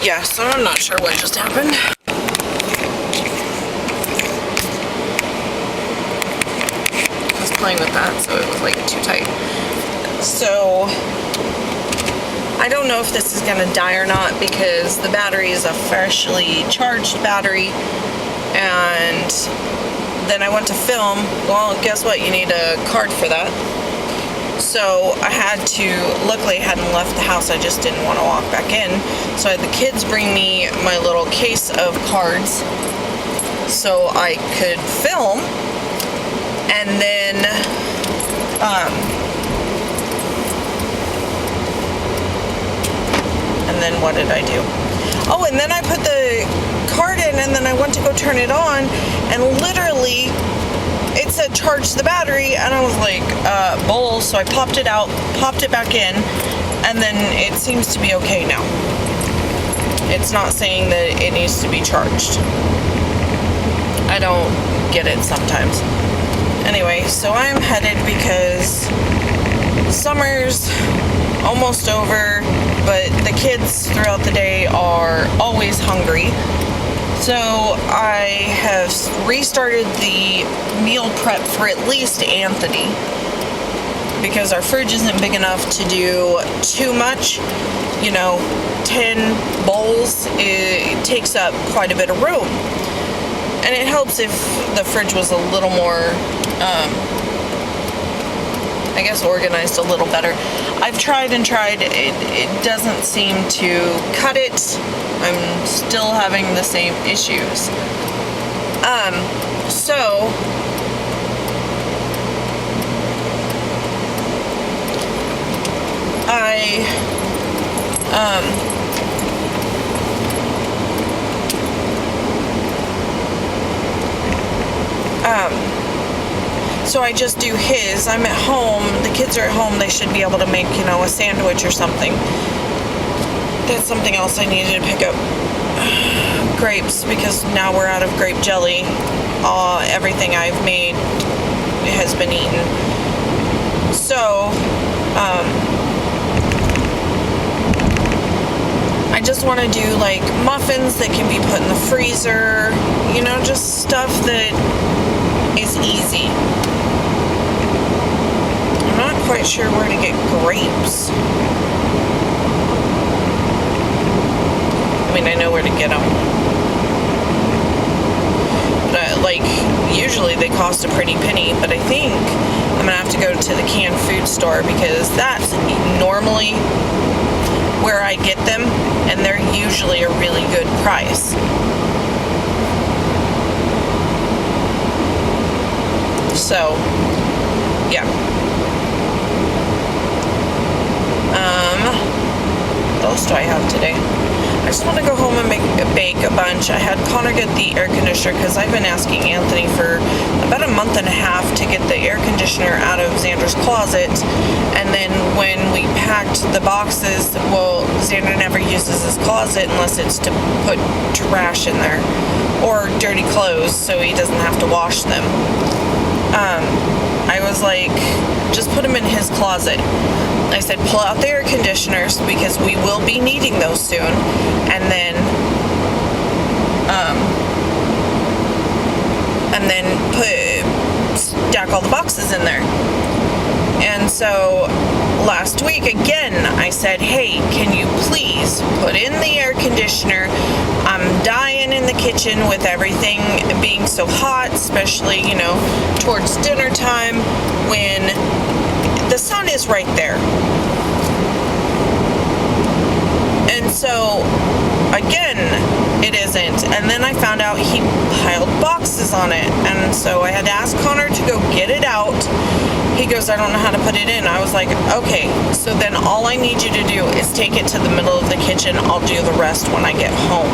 Yeah, so I'm not sure what just happened. I was playing with that, so it was like too tight. So I don't know if this is gonna die or not because the battery is a freshly charged battery, and then I went to film. Well, guess what? You need a card for that. So I had to, luckily I hadn't left the house, I just didn't want to walk back in. So I had the kids bring me my little case of cards so I could film. And then, what did I do? Oh, and then I put the card in, and then I went to go turn it on, and literally it said charge the battery, and I was like, bull. So I popped it out, popped it back in, and then it seems to be okay now. It's not saying that it needs to be charged. I don't get it sometimes. Anyway, so I'm headed because summer's almost over, but the kids throughout the day are always hungry. So I have restarted the meal prep for at least Anthony because our fridge isn't big enough to do too much. 10 bowls, it takes up quite a bit of room. And it helps if the fridge was a little more, I guess, organized a little better. I've tried and tried. It doesn't seem to cut it. I'm still having the same issues. So so I just do his. I'm at home. The kids are at home. They should be able to make, a sandwich or something. That's something else I needed to pick up. Grapes, because now we're out of grape jelly. Everything I've made has been eaten. So, I just want to do like muffins that can be put in the freezer. Just stuff that is easy. I'm not quite sure where to get grapes. I know where to get them. But, usually they cost a pretty penny, but I think I'm going to have to go to the canned food store because that's normally where I get them, and they're usually a really good price. So, yeah. What else do I have today? I just want to go home and bake a bunch. I had Connor get the air conditioner because I've been asking Anthony for about a month and a half to get the air conditioner out of Xander's closet. And then when we packed the boxes, well, Xander never uses his closet unless it's to put trash in there or dirty clothes so he doesn't have to wash them. I was like, just put them in his closet. I said, pull out the air conditioners because we will be needing those soon, and then stack all the boxes in there. And so last week again, I said, hey, can you please put in the air conditioner? I'm dying in the kitchen with everything being so hot, especially, towards dinner time when the sun is right there. And so, again, it isn't. And then I found out he piled boxes on it. And so I had to ask Connor to go get it out. He goes, I don't know how to put it in. I was like, okay, so then all I need you to do is take it to the middle of the kitchen. I'll do the rest when I get home.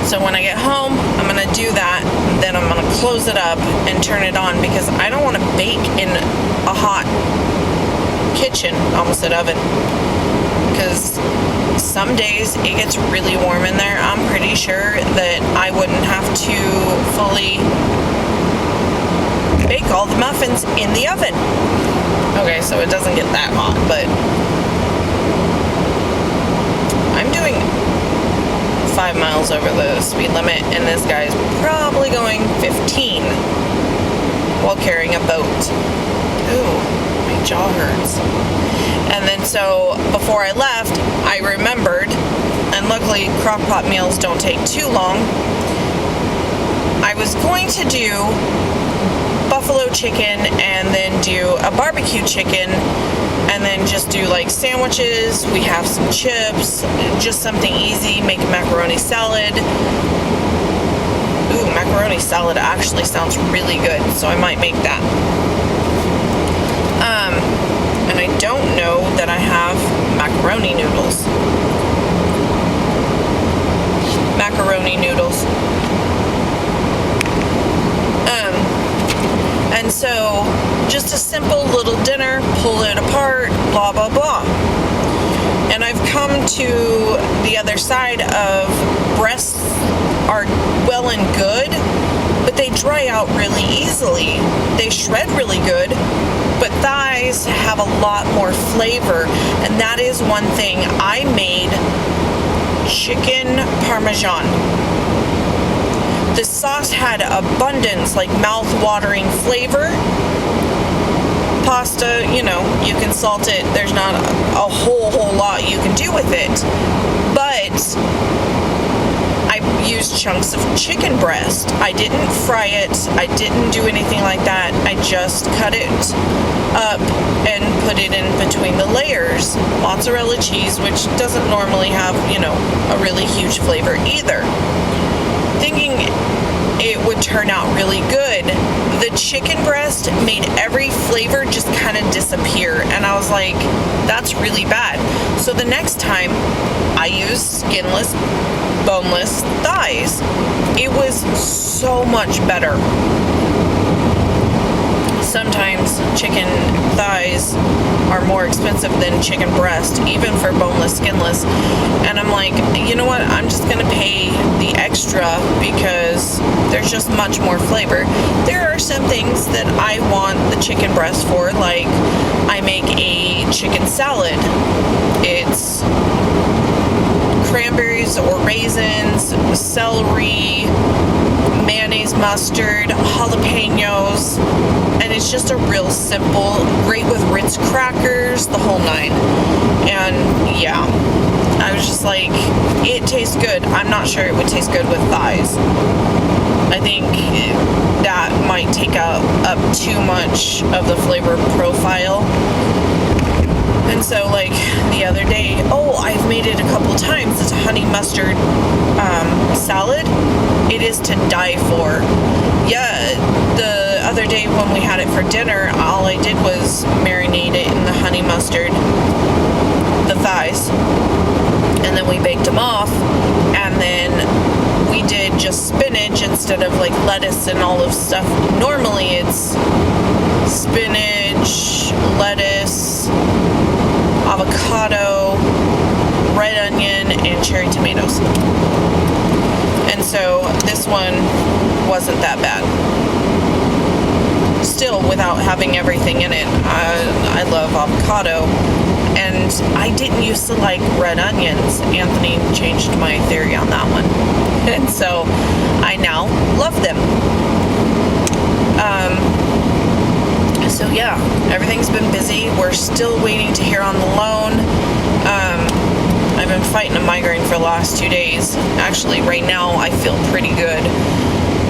So when I get home, I'm going to do that. Then I'm going to close it up and turn it on because I don't want to bake in a hot kitchen, almost an oven. Because some days it gets really warm in there. I'm pretty sure that I wouldn't have to fully bake all the muffins in the oven. Okay, so it doesn't get that hot, but I'm doing 5 miles over the speed limit, and this guy's probably going 15 while carrying a boat. Ooh, my jaw hurts. And then so before I left, I remembered, and luckily crock pot meals don't take too long, I was going to do buffalo chicken and then do a barbecue chicken and then just do like sandwiches. We have some chips, just something easy, make a macaroni salad. Ooh, macaroni salad actually sounds really good, so I might make that. And I don't know that I have macaroni noodles. Macaroni noodles. And so, just a simple little dinner, pull it apart, blah, blah, blah. And I've come to the other side of breasts are well and good, but they dry out really easily. They shred really good, but thighs have a lot more flavor. And that is one thing. I made chicken parmesan. The sauce had abundance, like mouth-watering flavor. Pasta, you know, you can salt it. There's not a whole lot you can do with it. But I used chunks of chicken breast. I didn't fry it. I didn't do anything like that. I just cut it up and put it in between the layers. Mozzarella cheese, which doesn't normally have, you know, a really huge flavor either. Thinking it would turn out really good. The chicken breast made every flavor just kind of disappear, and I was like, that's really bad. So the next time I used skinless, boneless thighs. It was so much better. Sometimes chicken thighs are more expensive than chicken breast, even for boneless, skinless. And I'm like, you know what? I'm just going to pay the extra because there's just much more flavor. There are some things that I want the chicken breast for, like I make a chicken salad. It's cranberries or raisins, celery, mayonnaise, mustard, jalapenos, and it's just a real simple, great with Ritz crackers, the whole nine. And yeah, I was just like, it tastes good. I'm not sure it would taste good with thighs. I think that might take up too much of the flavor profile. And so, like, the other day, I've made it a couple times. It's a honey mustard salad. It is to die for. Yeah, the other day when we had it for dinner, all I did was marinate it in the honey mustard, the thighs, and then we baked them off, and then we did just spinach instead of, like, lettuce and all of stuff. Normally it's spinach, lettuce, avocado, red onion, and cherry tomatoes. And so this one wasn't that bad. Still, without having everything in it, I love avocado. And I didn't used to like red onions. Anthony changed my theory on that one. And so I now love them. So yeah, everything's been busy. We're still waiting to hear on the loan. I've been fighting a migraine for the last 2 days. Actually, right now I feel pretty good.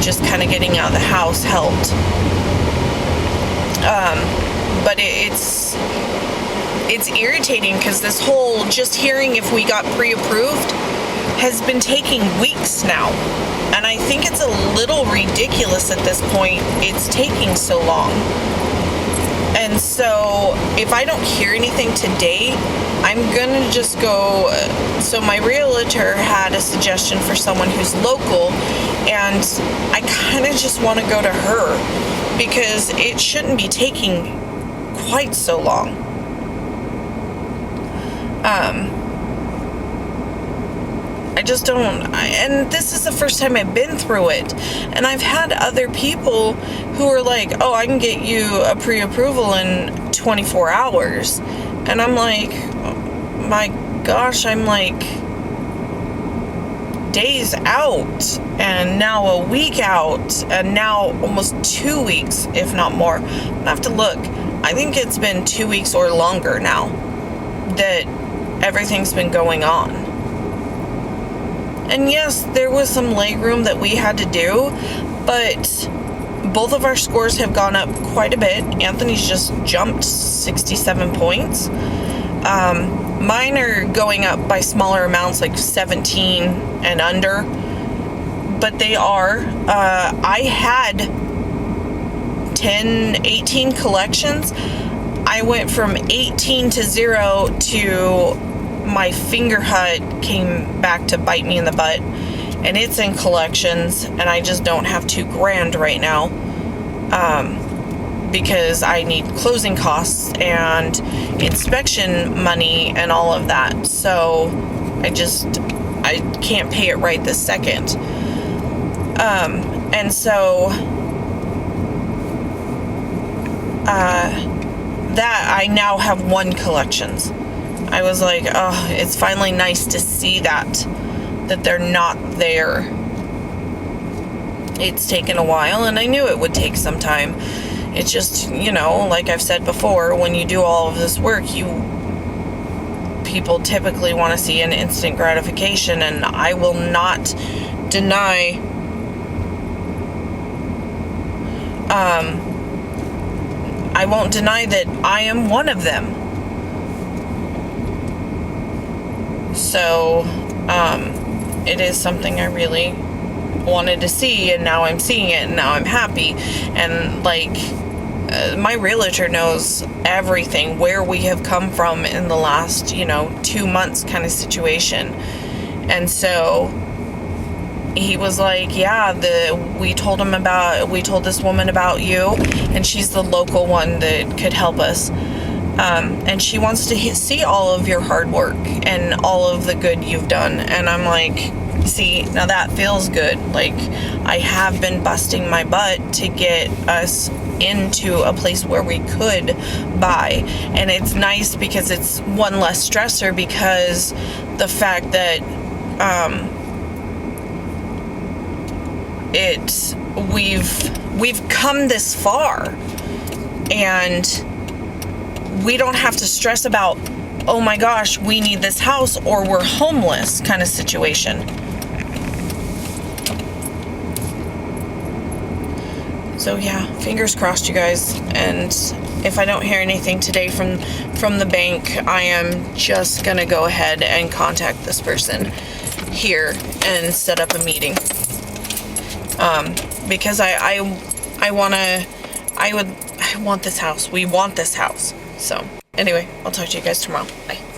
Just kind of getting out of the house helped. But it's irritating because this whole just hearing if we got pre-approved has been taking weeks now. And I think it's a little ridiculous at this point. It's taking so long. And so if I don't hear anything today, I'm going to just go. So my realtor had a suggestion for someone who's local, and I kind of just want to go to her because it shouldn't be taking quite so long. I just don't, and this is the first time I've been through it, and I've had other people who are like, I can get you a pre-approval in 24 hours, and I'm like, my gosh, I'm like days out, and now a week out, and now almost 2 weeks, if not more. I have to look. I think it's been 2 weeks or longer now that everything's been going on. And yes, there was some legroom that we had to do, but both of our scores have gone up quite a bit. Anthony's just jumped 67 points. Mine are going up by smaller amounts, like 17 and under, but they are. I had 10, 18 collections. I went from 18 to 0 to my finger hut came back to bite me in the butt, and it's in collections, and I just don't have $2,000 right now, because I need closing costs and inspection money and all of that. So I can't pay it right this second. And so that I now have 1 collections. I was like, oh, it's finally nice to see that they're not there. It's taken a while, and I knew it would take some time. It's just, like I've said before, when you do all of this work, people typically want to see an instant gratification, and I will not deny I won't deny that I am one of them. So, it is something I really wanted to see, and now I'm seeing it, and now I'm happy. And my realtor knows everything, where we have come from in the last 2 months kind of situation. And so he was like, yeah, we told this woman about you, and she's the local one that could help us. And she wants to see all of your hard work and all of the good you've done. And I'm like, see, now that feels good. Like, I have been busting my butt to get us into a place where we could buy. And it's nice because it's one less stressor, because the fact that we've come this far, and we don't have to stress about, oh my gosh, we need this house or we're homeless kind of situation. So yeah, fingers crossed, you guys. And if I don't hear anything today from the bank, I am just gonna go ahead and contact this person here and set up a meeting. Because I want this house. We want this house. So anyway, I'll talk to you guys tomorrow. Bye.